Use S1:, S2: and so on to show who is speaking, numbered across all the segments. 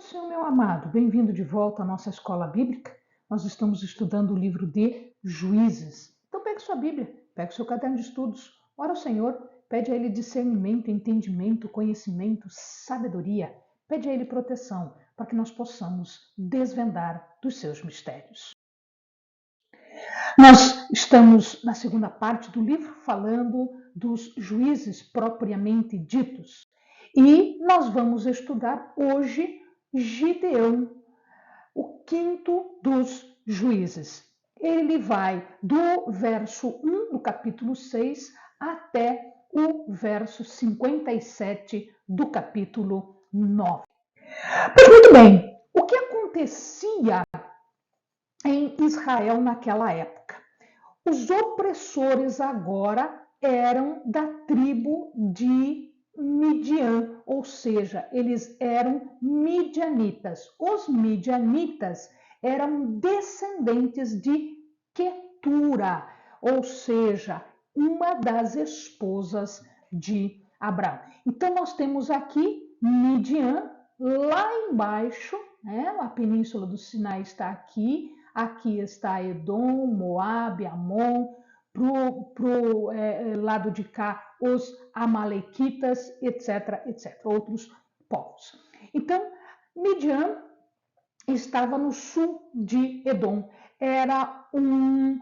S1: Senhor, meu amado, bem-vindo de volta à nossa escola bíblica. Nós estamos estudando o livro de Juízes. Então pegue sua Bíblia, pegue seu caderno de estudos, ora ao Senhor, pede a Ele discernimento, entendimento, conhecimento, sabedoria, pede a Ele proteção, para que nós possamos desvendar dos seus mistérios. Nós estamos na segunda parte do livro falando dos juízes propriamente ditos. E nós vamos estudar hoje Gideão, o quinto dos juízes. Ele vai do verso 1 do capítulo 6 até o verso 57 do capítulo 9. Pois muito bem, o que acontecia em Israel naquela época? Os opressores agora eram da tribo de Midian, ou seja, eles eram midianitas. Os midianitas eram descendentes de Quetura, ou seja, uma das esposas de Abraão. Então nós temos aqui Midian, lá embaixo, né? A península do Sinai está aqui. Aqui está Edom, Moabe, Amon, pro lado de cá os amalequitas, etc, etc, outros povos. Então, Midian estava no sul de Edom. Era um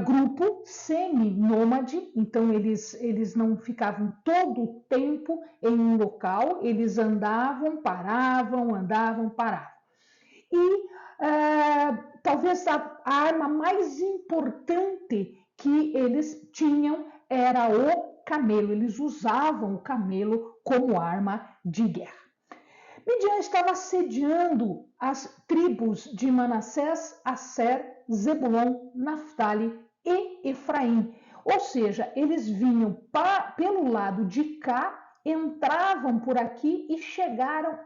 S1: grupo semi-nômade, então eles não ficavam todo o tempo em um local, eles andavam, paravam. E talvez a arma mais importante que eles tinham era o camelo. Eles usavam o camelo como arma de guerra. Midian estava assediando as tribos de Manassés, Asser, Zebulon, Naftali e Efraim. Ou seja, eles vinham pelo lado de cá, entravam por aqui e chegaram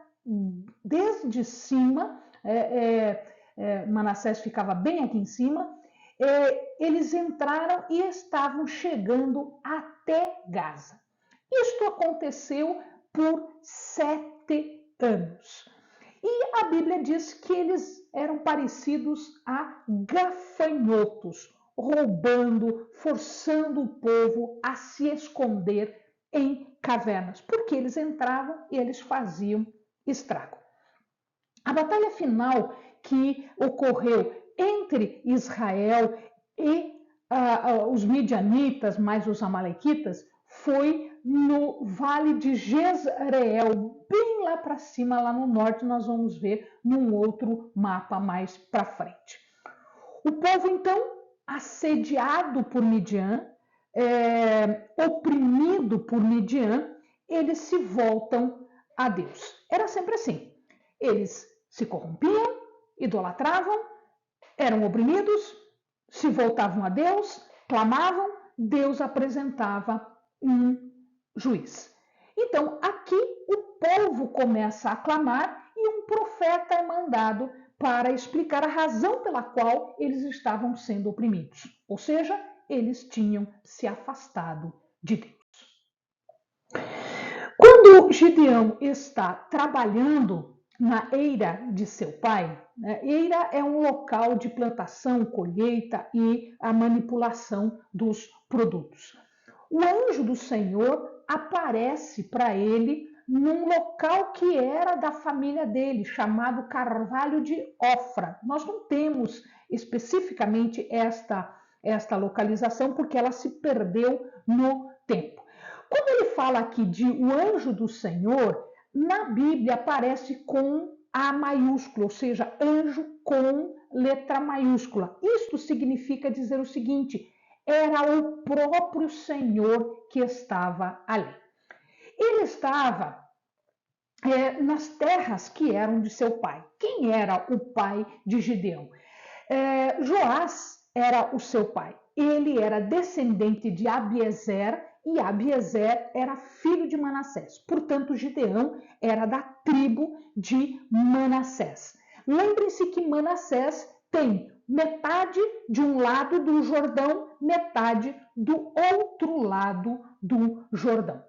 S1: desde cima. Manassés ficava bem aqui em cima. Eles entraram e estavam chegando até Gaza. Isto aconteceu por 7 anos. E a Bíblia diz que eles eram parecidos a gafanhotos, roubando, forçando o povo a se esconder em cavernas, porque eles entravam e eles faziam estrago. A batalha final que ocorreu entre Israel e os midianitas, mais os amalequitas, foi no Vale de Jezreel, bem lá para cima, lá no norte. Nós vamos ver num outro mapa mais para frente. O povo, então, assediado por Midian, oprimido por Midian, eles se voltam a Deus. Era sempre assim. Eles se corrompiam, idolatravam, eram oprimidos, se voltavam a Deus, clamavam, Deus apresentava um juiz. Então, aqui o povo começa a clamar e um profeta é mandado para explicar a razão pela qual eles estavam sendo oprimidos. Ou seja, eles tinham se afastado de Deus. Quando Gideão está trabalhando na eira de seu pai, né? Eira é um local de plantação, colheita e a manipulação dos produtos. O anjo do Senhor aparece para ele num local que era da família dele, chamado Carvalho de Ofra. Nós não temos especificamente esta localização, porque ela se perdeu no tempo. Quando ele fala aqui de o anjo do Senhor, na Bíblia aparece com A maiúsculo, ou seja, anjo com letra maiúscula. Isto significa dizer o seguinte: era o próprio Senhor que estava ali. Ele estava nas terras que eram de seu pai. Quem era o pai de Gideão? Joás era o seu pai. Ele era descendente de Abiezer, e Abiezer era filho de Manassés. Portanto, Gideão era da tribo de Manassés. Lembrem-se que Manassés tem metade de um lado do Jordão, metade do outro lado do Jordão.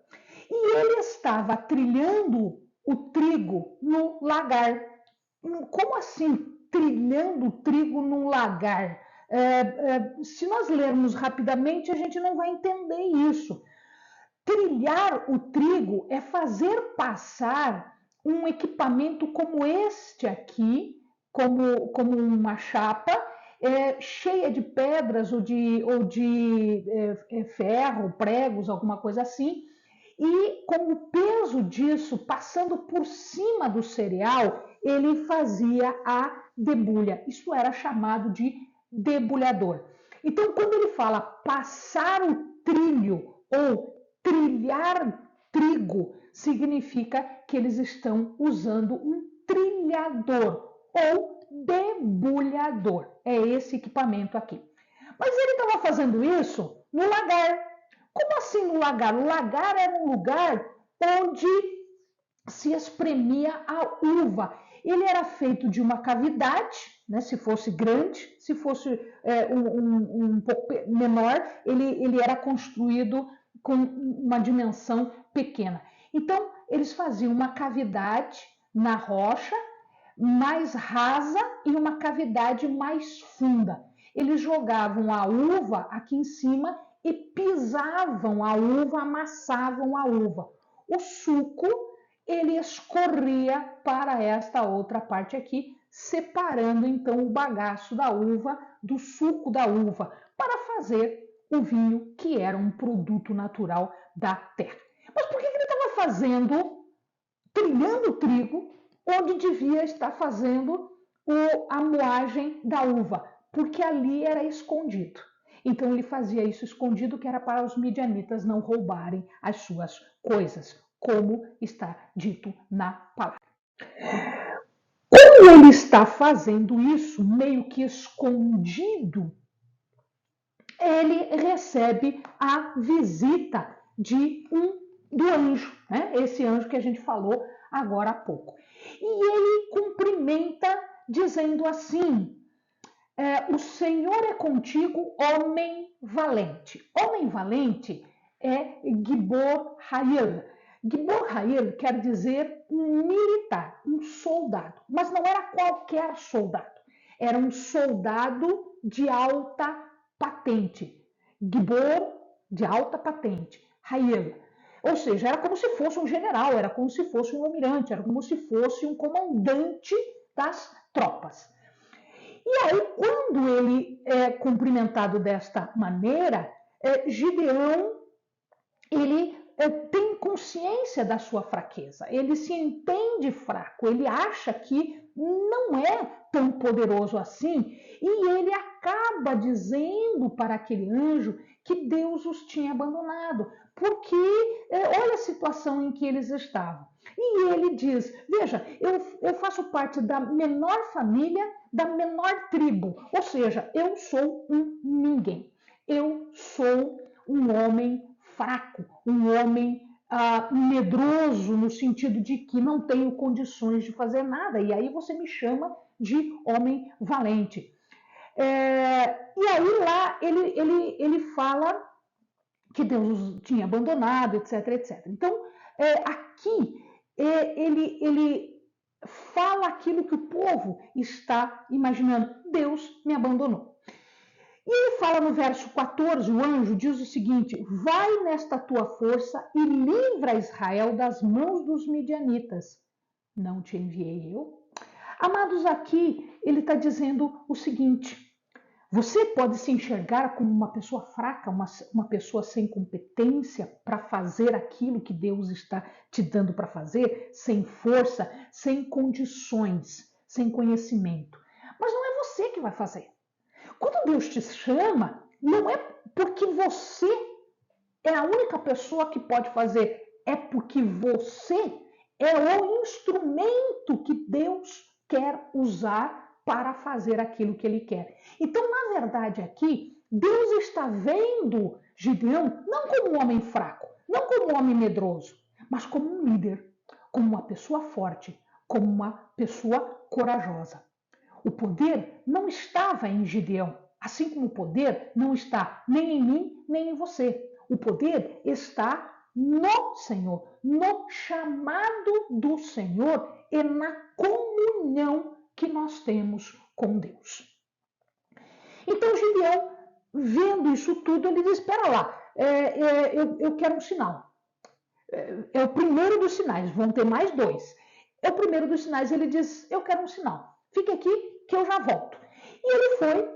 S1: E ele estava trilhando o trigo no lagar. Como assim trilhando trigo num lagar? Se nós lermos rapidamente, a gente não vai entender isso. Trilhar o trigo é fazer passar um equipamento como este aqui, como uma chapa, cheia de pedras ou de ferro, pregos, alguma coisa assim, e com o peso disso passando por cima do cereal, ele fazia a debulha. Isso era chamado de debulhador. Então, quando ele fala passar o trilho ou trilhar trigo, significa que eles estão usando um trilhador ou debulhador. É esse equipamento aqui. Mas ele estava fazendo isso no lagar. Como assim no lagar? O lagar era um lugar onde se espremia a uva. Ele era feito de uma cavidade, né, se fosse grande, se fosse um pouco menor, ele era construído com uma dimensão pequena. Então, eles faziam uma cavidade na rocha mais rasa e uma cavidade mais funda. Eles jogavam a uva aqui em cima e pisavam a uva, amassavam a uva. O suco ele escorria para esta outra parte aqui, separando então o bagaço da uva do suco da uva, para fazer o vinho, que era um produto natural da terra. Mas por que ele estava fazendo, trilhando o trigo, onde devia estar fazendo a moagem da uva? Porque ali era escondido. Então ele fazia isso escondido, que era para os midianitas não roubarem as suas coisas, como está dito na palavra. Como ele está fazendo isso, meio que escondido, ele recebe a visita do anjo, né? Esse anjo que a gente falou agora há pouco. E ele cumprimenta dizendo assim: o Senhor é contigo, homem valente. Homem valente é Gibor Hayir. Gibor Hayir quer dizer um militar, um soldado, mas não era qualquer soldado. Era um soldado de alta patente. Gibor, de alta patente. Hayir. Ou seja, era como se fosse um general, era como se fosse um almirante, era como se fosse um comandante das tropas. E aí, quando ele é cumprimentado desta maneira, Gideão, ele tem consciência da sua fraqueza, ele se entende fraco, ele acha que não é tão poderoso assim, e ele acaba dizendo para aquele anjo que Deus os tinha abandonado, porque olha a situação em que eles estavam. E ele diz: veja, eu faço parte da menor família, da menor tribo, ou seja, eu sou um ninguém, eu sou um homem fraco, um homem medroso, no sentido de que não tenho condições de fazer nada, e aí você me chama de homem valente. E aí lá ele fala que Deus os tinha abandonado, etc, etc. Então, aqui ele fala aquilo que o povo está imaginando: Deus me abandonou. E ele fala no verso 14, o anjo diz o seguinte: vai nesta tua força e livra Israel das mãos dos midianitas. Não te enviei eu? Amados, aqui ele está dizendo o seguinte: você pode se enxergar como uma pessoa fraca, uma pessoa sem competência para fazer aquilo que Deus está te dando para fazer, sem força, sem condições, sem conhecimento. Mas não é você que vai fazer. Quando Deus te chama, não é porque você é a única pessoa que pode fazer, é porque você é o instrumento que Deus quer usar para fazer aquilo que ele quer. Então, na verdade, aqui, Deus está vendo Gideão não como um homem fraco, não como um homem medroso, mas como um líder, como uma pessoa forte, como uma pessoa corajosa. O poder não estava em Gideão, assim como o poder não está nem em mim, nem em você. O poder está no Senhor, no chamado do Senhor e na comunhão que nós temos com Deus. Então Gideão, vendo isso tudo, ele diz, espera lá, eu quero um sinal. É o primeiro dos sinais, vão ter mais 2. É o primeiro dos sinais, ele diz, eu quero um sinal. Fique aqui que eu já volto. E ele foi,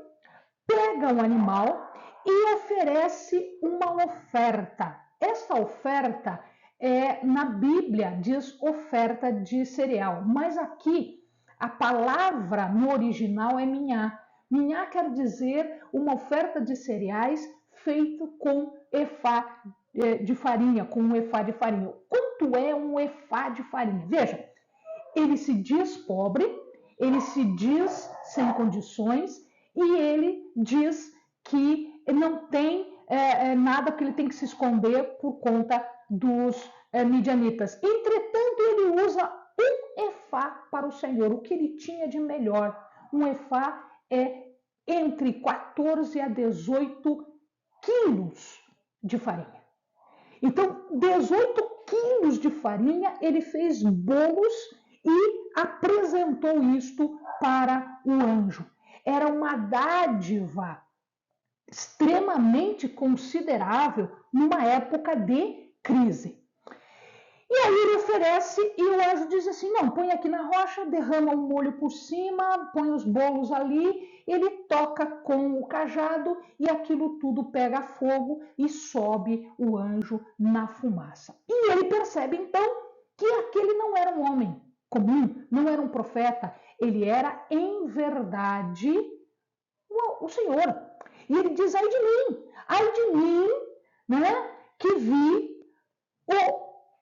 S1: pega um animal e oferece uma oferta. Essa oferta, na Bíblia, diz oferta de cereal, mas aqui a palavra no original é minhá. Minhá quer dizer uma oferta de cereais feito com efá de farinha, com um efá de farinha. Quanto é um efá de farinha? Veja, ele se diz pobre, ele se diz sem condições e ele diz que não tem nada, que ele tem que se esconder por conta dos midianitas. Entretanto, ele usa um efá para o Senhor, o que ele tinha de melhor. Um efá é entre 14 a 18 quilos de farinha. Então, 18 quilos de farinha, ele fez bolos e apresentou isto para o anjo. Era uma dádiva extremamente considerável numa época de crise. E aí ele oferece e o anjo diz assim, não, põe aqui na rocha, derrama um molho por cima, põe os bolos ali, ele toca com o cajado e aquilo tudo pega fogo e sobe o anjo na fumaça. E ele percebe então que aquele não era um homem comum, não era um profeta, ele era em verdade o Senhor. E ele diz, ai de mim, né, que vi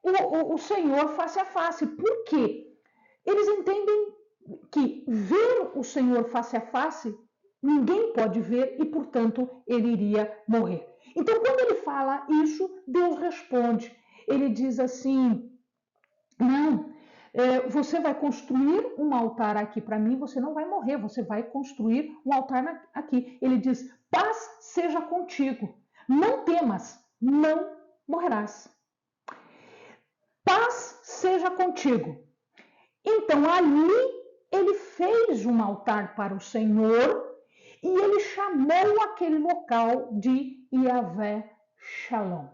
S1: o Senhor face a face. Por quê? Eles entendem que ver o Senhor face a face, ninguém pode ver e, portanto, ele iria morrer. Então, quando ele fala isso, Deus responde. Ele diz assim, não, você vai construir um altar aqui para mim, você não vai morrer, você vai construir um altar aqui. Ele diz, paz seja contigo, não temas, não morrerás. Paz seja contigo. Então, ali, ele fez um altar para o Senhor e ele chamou aquele local de Yahvé Shalom. O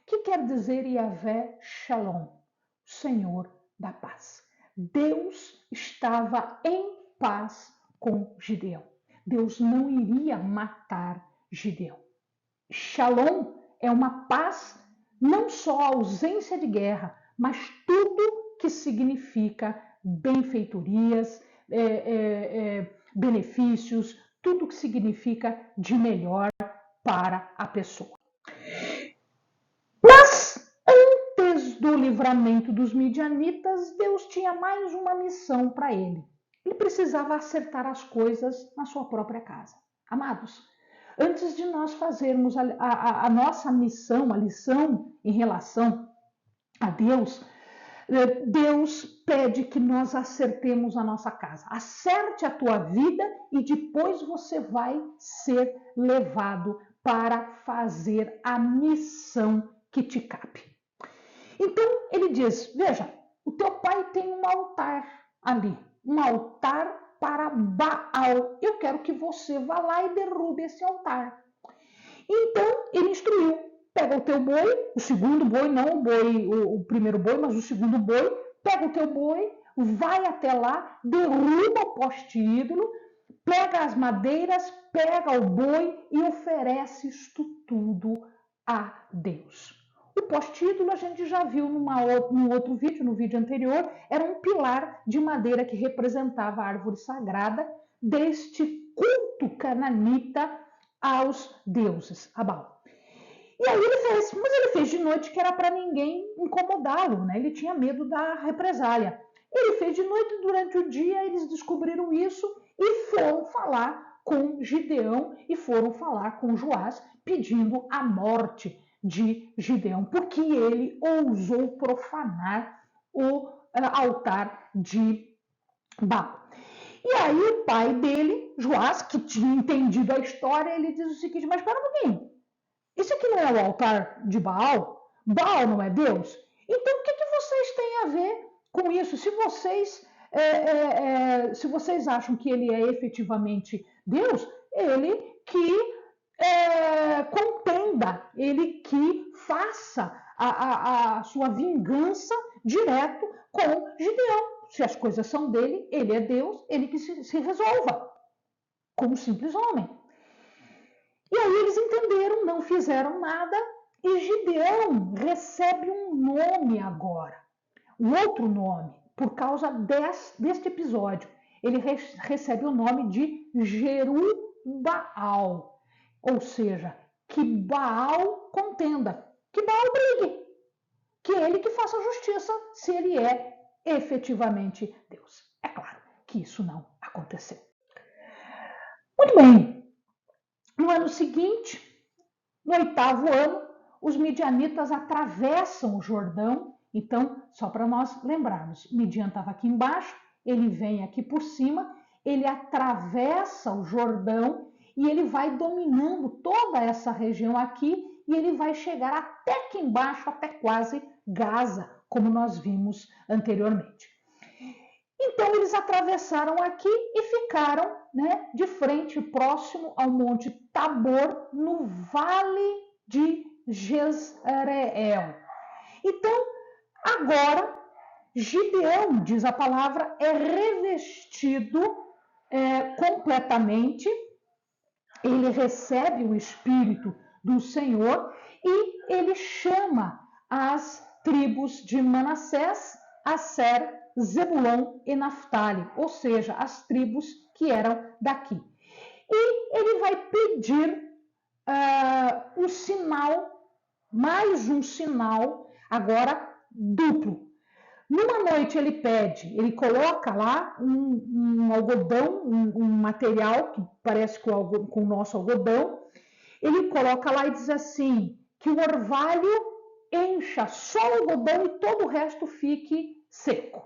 S1: que quer dizer Yahvé Shalom? Senhor da paz. Deus estava em paz com Gideão. Deus não iria matar Gideão. Shalom é uma paz, não só a ausência de guerra, mas tudo que significa benfeitorias, benefícios, tudo que significa de melhor para a pessoa. Mas antes do livramento dos midianitas, Deus tinha mais uma missão para ele. Ele precisava acertar as coisas na sua própria casa. Amados, antes de nós fazermos a nossa missão, a lição em relação a Deus, Deus pede que nós acertemos a nossa casa. Acerte a tua vida e depois você vai ser levado para fazer a missão que te cabe. Então ele diz, veja, o teu pai tem um altar ali, um altar para Baal. Eu quero que você vá lá e derrube esse altar. Então ele instruiu, pega o teu boi, o segundo boi, não o boi, o primeiro boi, mas o segundo boi, pega o teu boi, vai até lá, derruba o poste ídolo, pega as madeiras, pega o boi e oferece isto tudo a Deus. O poste ídolo a gente já viu no outro vídeo, no vídeo anterior, era um pilar de madeira que representava a árvore sagrada deste culto cananita aos deuses, a Baal. E aí ele fez, mas ele fez de noite que era para ninguém incomodá-lo, né? Ele tinha medo da represália. Ele fez de noite, durante o dia eles descobriram isso e foram falar com Gideão e foram falar com Joás pedindo a morte de Gideão, porque ele ousou profanar o altar de Baal. E aí o pai dele, Joás, que tinha entendido a história, ele diz o seguinte, mas espera um pouquinho, isso aqui não é o altar de Baal? Baal não é Deus? Então, o que vocês têm a ver com isso? Se vocês acham que ele é efetivamente Deus, ele que contenda, ele que faça a sua vingança direto com Gideão. Se as coisas são dele, ele é Deus, ele que se resolva, como simples homem. E aí eles entenderam, não fizeram nada, e Gideão recebe um nome agora, um outro nome, por causa deste episódio. Ele recebe o nome de Jerubbaal, ou seja, que Baal contenda, que Baal brigue, que ele que faça justiça, se ele é efetivamente Deus. É claro que isso não aconteceu. Muito bem. No ano seguinte, no 8º ano, os midianitas atravessam o Jordão. Então, só para nós lembrarmos, Midian estava aqui embaixo, ele vem aqui por cima, ele atravessa o Jordão e ele vai dominando toda essa região aqui e ele vai chegar até aqui embaixo, até quase Gaza, como nós vimos anteriormente. Então, eles atravessaram aqui e ficaram, né, de frente, próximo ao Monte Tabor, no Vale de Jezreel. Então, agora, Gideão, diz a palavra, é revestido completamente, ele recebe o Espírito do Senhor e ele chama as tribos de Manassés, Asser, Zebulon e Naftali, ou seja, as tribos que eram daqui. E ele vai pedir um sinal, mais um sinal, agora duplo. Numa noite ele pede, ele coloca lá um algodão, um material que parece com o nosso algodão, ele coloca lá e diz assim, que o orvalho encha só o algodão e todo o resto fique seco.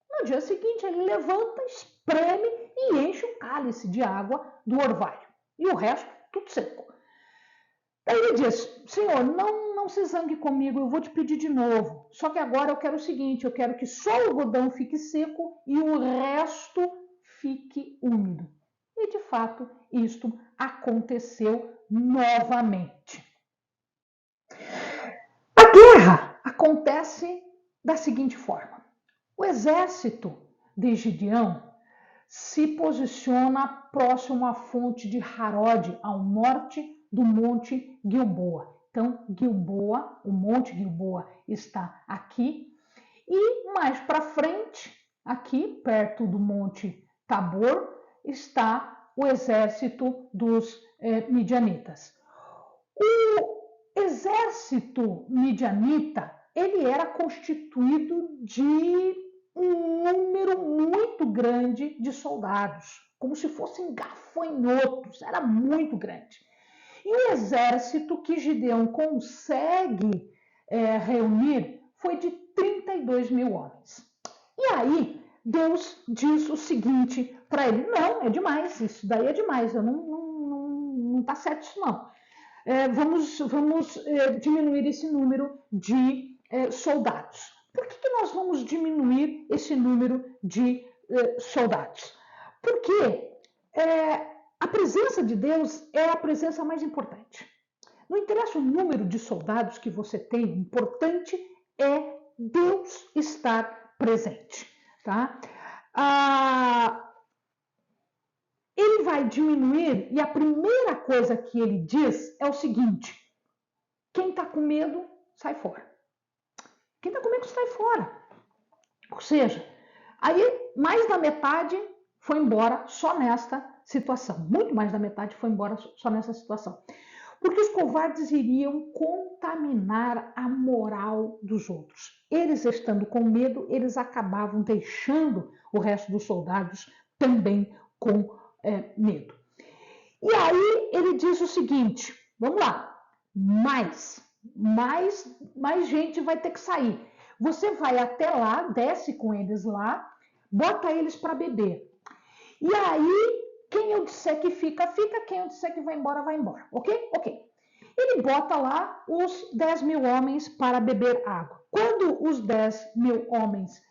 S1: No dia seguinte ele levanta, espreme e enche o cálice de água do orvalho. E o resto tudo seco. Daí ele diz, Senhor, não se zangue comigo, eu vou te pedir de novo. Só que agora eu quero o seguinte, eu quero que só o algodão fique seco e o resto fique úmido. E de fato, isto aconteceu novamente. A guerra acontece da seguinte forma. O exército de Gideão se posiciona próximo à fonte de Harod, ao norte do Monte Gilboa. Então, Gilboa, o Monte Gilboa está aqui. E mais para frente, aqui perto do Monte Tabor, está o exército dos midianitas. O exército midianita, ele era constituído de um número muito grande de soldados, como se fossem gafanhotos, era muito grande. E o exército que Gideão consegue reunir foi de 32 mil homens. E aí, Deus diz o seguinte para ele, não, é demais, isso daí é demais, não tá certo isso não. Vamos diminuir esse número de soldados. Por que nós vamos diminuir esse número de soldados? Porque a presença de Deus é a presença mais importante. Não interessa o número de soldados que você tem, o importante é Deus estar presente. Tá? Ele vai diminuir e a primeira coisa que ele diz é o seguinte, quem está com medo, sai fora. Quem está com medo, sai fora. Ou seja, aí mais da metade foi embora só nesta situação. Muito mais da metade foi embora só nessa situação. Porque os covardes iriam contaminar a moral dos outros. Eles estando com medo, eles acabavam deixando o resto dos soldados também com medo. E aí ele diz o seguinte, vamos lá, mais gente vai ter que sair. Você vai até lá, desce com eles lá, bota eles para beber. E aí, quem eu disser que fica, fica. Quem eu disser que vai embora, vai embora. Ok? Ok. Ele bota lá os 10 mil homens para beber água. Quando os 10 mil homens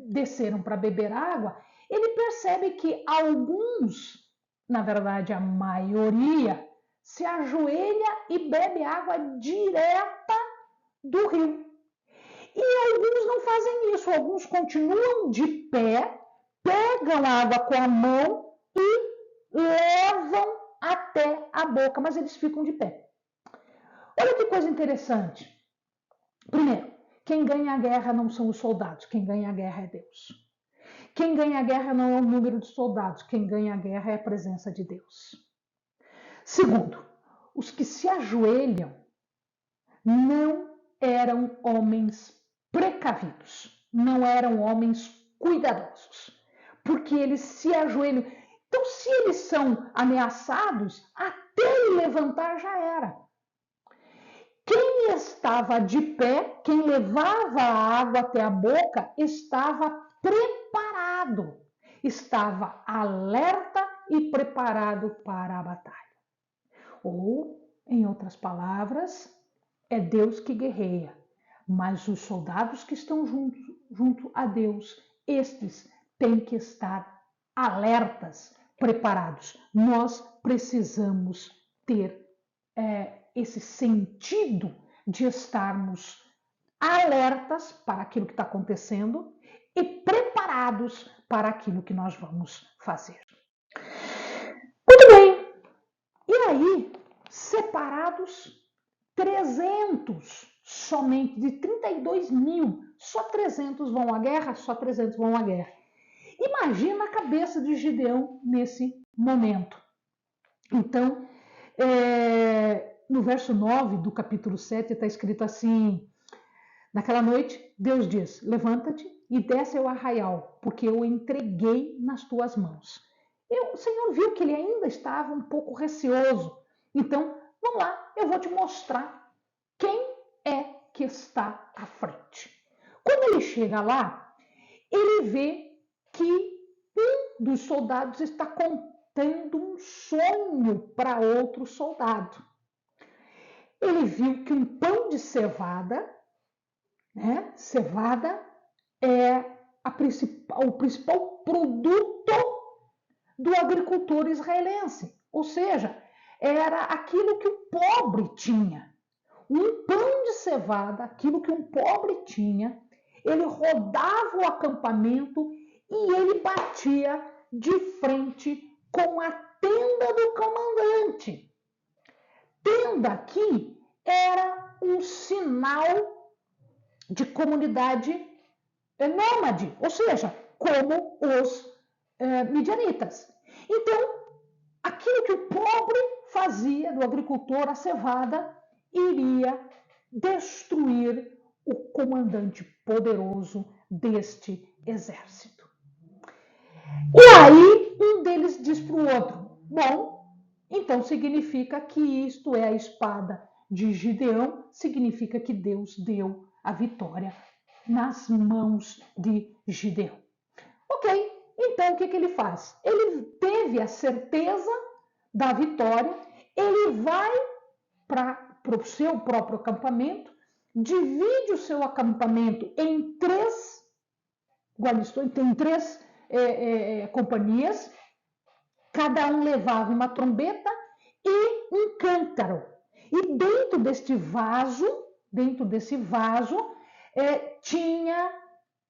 S1: desceram para beber água, ele percebe que alguns, na verdade a maioria, se ajoelha e bebe água direta do rio. E alguns não fazem isso, alguns continuam de pé, pegam a água com a mão e levam até a boca, mas eles ficam de pé. Olha que coisa interessante. Primeiro, quem ganha a guerra não são os soldados, quem ganha a guerra é Deus. Quem ganha a guerra não é o número de soldados, quem ganha a guerra é a presença de Deus. Segundo, os que se ajoelham não eram homens precavidos, não eram homens cuidadosos, porque eles se ajoelham. Então, se eles são ameaçados, até ele levantar já era. Quem estava de pé, quem levava a água até a boca, estava preparado, estava alerta e preparado para a batalha. Ou, em outras palavras, é Deus que guerreia, mas os soldados que estão junto a Deus, estes têm que estar alertas, preparados. Nós precisamos ter esse sentido de estarmos alertas para aquilo que está acontecendo e preparados para aquilo que nós vamos fazer. Muito bem. E aí, separados 300 somente, de 32 mil, só 300 vão à guerra, só 300 vão à guerra. Imagina a cabeça de Gideão nesse momento. Então, no verso 9 do capítulo 7 está escrito assim: naquela noite, Deus diz, levanta-te e desce ao arraial, porque eu o entreguei nas tuas mãos. O Senhor viu que ele ainda estava um pouco receoso. Então, vamos lá, eu vou te mostrar quem é que está à frente. Quando ele chega lá, ele vê que um dos soldados está contando um sonho para outro soldado. Ele viu que um pão de cevada, cevada é o principal produto do agricultor israelense, ou seja, era aquilo que o pobre tinha. Um pão de cevada, aquilo que um pobre tinha, ele rodava o acampamento e ele batia de frente com a tenda do comandante. Tenda aqui era um sinal de comunidade nômade, ou seja, como os midianitas. Então, aquilo que o pobre fazia do agricultor, a cevada, iria destruir o comandante poderoso deste exército. E aí, um deles diz para o outro, bom, então significa que isto é a espada de Gideão, significa que Deus deu a vitória nas mãos de Gideão. Ok, então o que ele faz? Ele teve a certeza da vitória, ele vai para o seu próprio acampamento, divide o seu acampamento em três companhias, cada um levava uma trombeta e um cântaro. E dentro desse vaso, tinha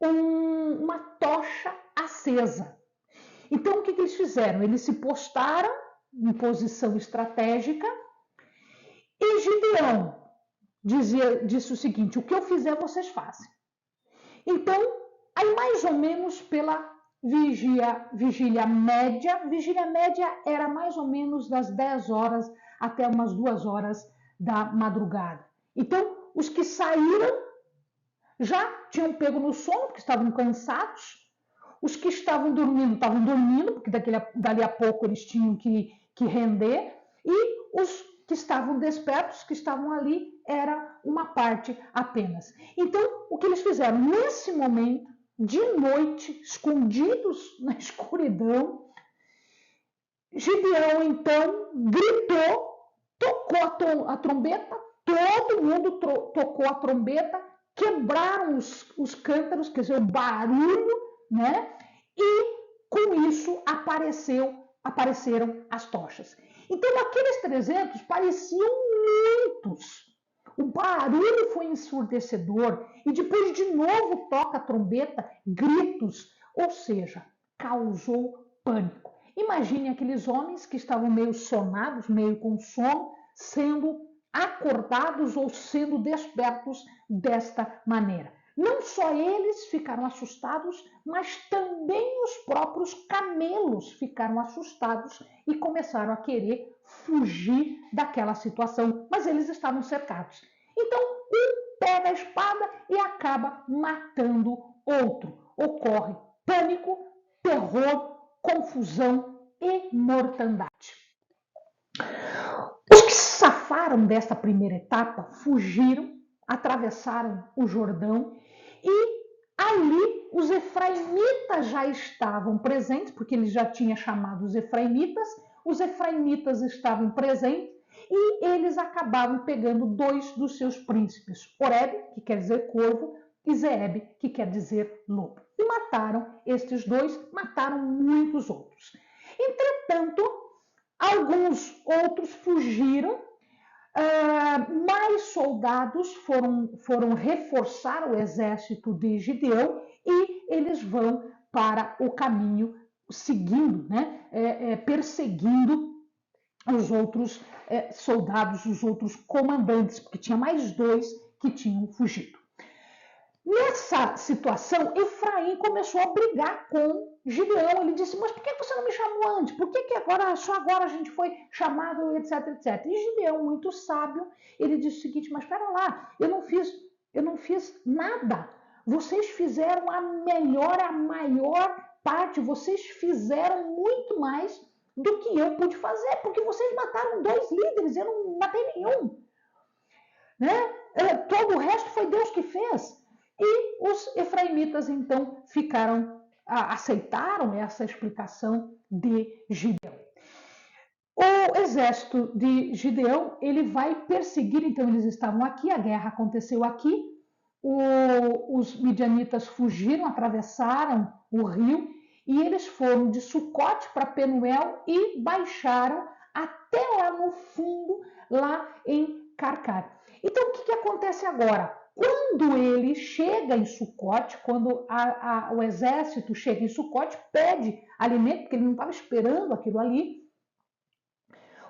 S1: uma tocha acesa. Então, o que eles fizeram? Eles se postaram em posição estratégica e Gideão disse o seguinte, o que eu fizer, vocês fazem. Então, aí mais ou menos pela vigília média era mais ou menos das 10 horas até umas 2 horas da madrugada. Então, os que saíram já tinham pego no sono, porque estavam cansados. Os que estavam dormindo, porque dali a pouco eles tinham que render. E os que estavam despertos, que estavam ali, era uma parte apenas. Então, o que eles fizeram? Nesse momento, de noite, escondidos na escuridão, Gideão, então, gritou tocou a trombeta, todo mundo tocou a trombeta, quebraram os cântaros, quer dizer, o barulho, né? E com isso apareceram as tochas. Então, aqueles 300 pareciam muitos. O barulho foi ensurdecedor e depois de novo toca a trombeta, gritos, ou seja, causou pânico. Imagine aqueles homens que estavam meio sonados, meio com sono, sendo acordados ou sendo despertos desta maneira. Não só eles ficaram assustados, mas também os próprios camelos ficaram assustados e começaram a querer fugir daquela situação, mas eles estavam cercados. Então, um pega a espada e acaba matando outro. Ocorre pânico, terror, confusão e mortandade. Os que se safaram desta primeira etapa fugiram, atravessaram o Jordão e ali os efraimitas já estavam presentes, porque ele já tinha chamado os efraimitas estavam presentes e eles acabaram pegando 2 dos seus príncipes, Oreb, que quer dizer corvo, e Zeeb, que quer dizer lobo. E mataram estes 2, mataram muitos outros. Entretanto, alguns outros fugiram, mais soldados foram reforçar o exército de Gideão e eles vão para o caminho seguindo, né, perseguindo os outros soldados, os outros comandantes, porque tinha mais 2 que tinham fugido. Nessa situação, Efraim começou a brigar com Gideão. Ele disse, mas por que você não me chamou antes? Por que só agora a gente foi chamado, etc, etc. E Gideão, muito sábio, ele disse o seguinte, mas espera lá, eu não fiz nada. Vocês fizeram a maior parte, vocês fizeram muito mais do que eu pude fazer, porque vocês mataram 2 líderes, eu não matei nenhum. Né? Todo o resto foi Deus que fez. E os efraimitas, então, aceitaram essa explicação de Gideão. O exército de Gideão, ele vai perseguir, então eles estavam aqui, a guerra aconteceu aqui, os midianitas fugiram, atravessaram o rio, e eles foram de Sucote para Penuel e baixaram até lá no fundo, lá em Carcar. Então, o que acontece agora? Quando ele chega em Sucote, quando o exército chega em Sucote, pede alimento, porque ele não estava esperando aquilo ali,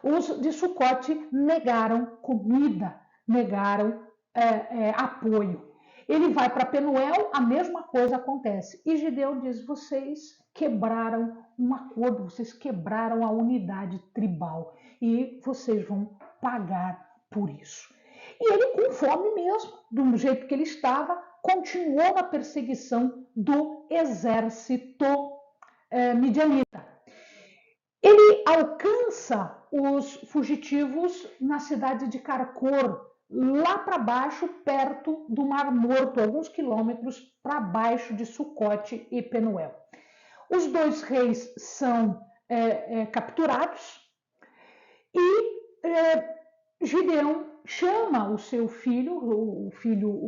S1: os de Sucote negaram comida, negaram apoio. Ele vai para Penuel, a mesma coisa acontece. E Gideão diz, vocês quebraram um acordo, vocês quebraram a unidade tribal e vocês vão pagar por isso. E ele, com fome mesmo, do jeito que ele estava, continuou na perseguição do exército midianita. Ele alcança os fugitivos na cidade de Carcor, lá para baixo, perto do Mar Morto, alguns quilômetros para baixo de Sucote e Penuel. Os 2 reis são capturados e Gideão chama o seu filho, o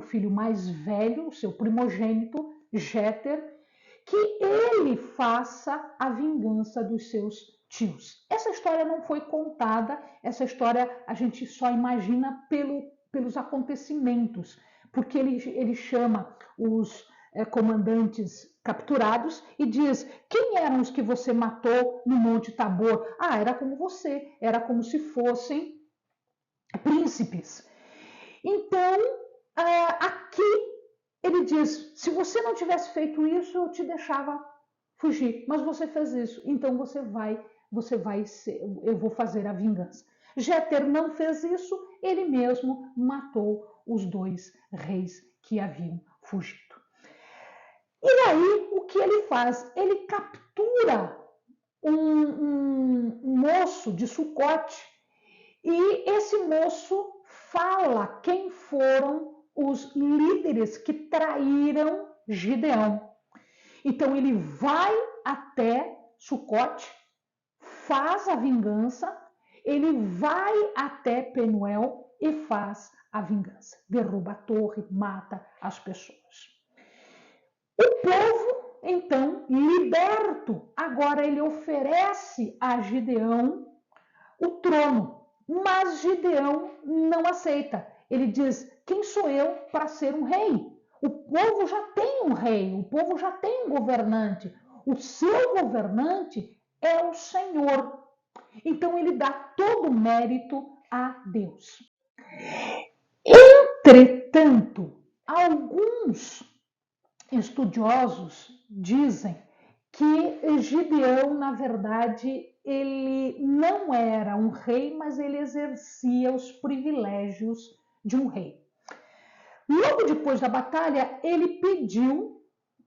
S1: filho mais velho, o seu primogênito, Jéter, que ele faça a vingança dos seus tios. Essa história não foi contada, essa história a gente só imagina pelos acontecimentos, porque ele chama os comandantes capturados e diz, quem eram os que você matou no Monte Tabor? Ah, era como você, era como se fossem príncipes. Então, aqui ele diz, se você não tivesse feito isso, eu te deixava fugir, mas você fez isso, então eu vou fazer a vingança. Jéter não fez isso, ele mesmo matou os 2 reis que haviam fugido. E aí, o que ele faz? Ele captura um moço de Sucote e esse moço fala quem foram os líderes que traíram Gideão. Então ele vai até Sucote, faz a vingança ele vai até Penuel e faz a vingança. Derruba a torre, mata as pessoas. O povo, então, liberto, agora ele oferece a Gideão o trono, mas Gideão não aceita. Ele diz: quem sou eu para ser um rei? O povo já tem um rei, o povo já tem um governante. O seu governante é o Senhor. Então ele dá todo o mérito a Deus. Entretanto, alguns estudiosos dizem que Gideão, na verdade, ele não era um rei, mas ele exercia os privilégios de um rei. Logo depois da batalha, ele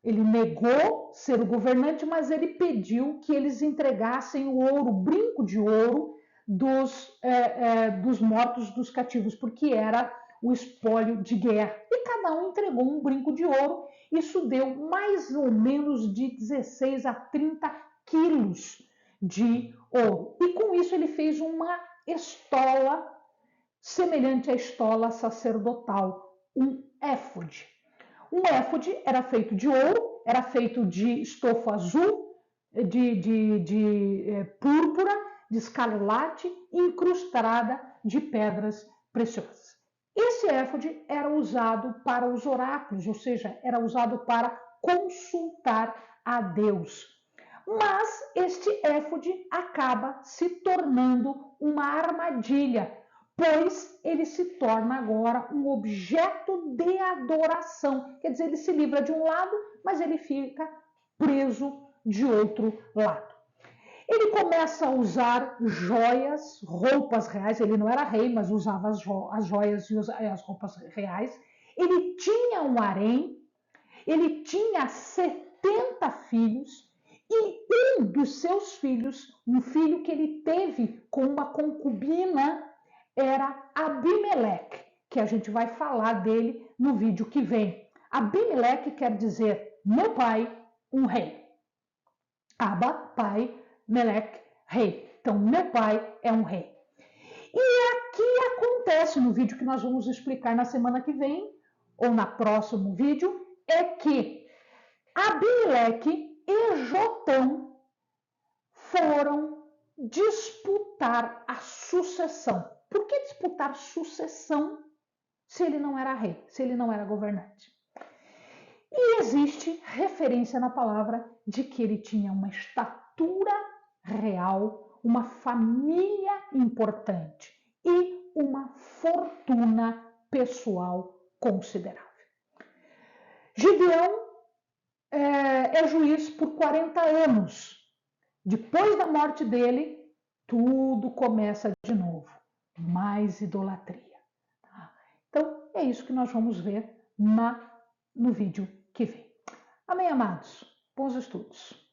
S1: negou ser o governante, mas ele pediu que eles entregassem o ouro, o brinco de ouro dos mortos, dos cativos, porque era o espólio de guerra. E cada um entregou um brinco de ouro. Isso deu mais ou menos de 16 a 30 quilos de ouro. E com isso ele fez uma estola semelhante à estola sacerdotal, um éfode. Um éfode era feito de ouro, era feito de estofo azul, de púrpura, de escarlate, incrustada de pedras preciosas. Esse éfode era usado para os oráculos, ou seja, era usado para consultar a Deus. Mas este éfode acaba se tornando uma armadilha, pois ele se torna agora um objeto de adoração. Quer dizer, ele se livra de um lado, mas ele fica preso de outro lado. Ele começa a usar joias, roupas reais. Ele não era rei, mas usava as joias e as roupas reais. Ele tinha um harém, ele tinha 70 filhos, e um dos seus filhos, um filho que ele teve com uma concubina, era Abimeleque, que a gente vai falar dele no vídeo que vem. Abimeleque quer dizer meu pai, um rei. Aba, pai, Meleque, rei. Então, meu pai é um rei. E aqui acontece no vídeo que nós vamos explicar na semana que vem, ou no próximo vídeo, é que Abimeleque e Jotão foram disputar a sucessão. Por que disputar sucessão se ele não era rei, se ele não era governante? E existe referência na palavra de que ele tinha uma estatura real, uma família importante e uma fortuna pessoal considerável. Gideão é juiz por 40 anos. Depois da morte dele, tudo começa de novo. Mais idolatria. Então, é isso que nós vamos ver no vídeo que vem. Amém, amados? Bons estudos.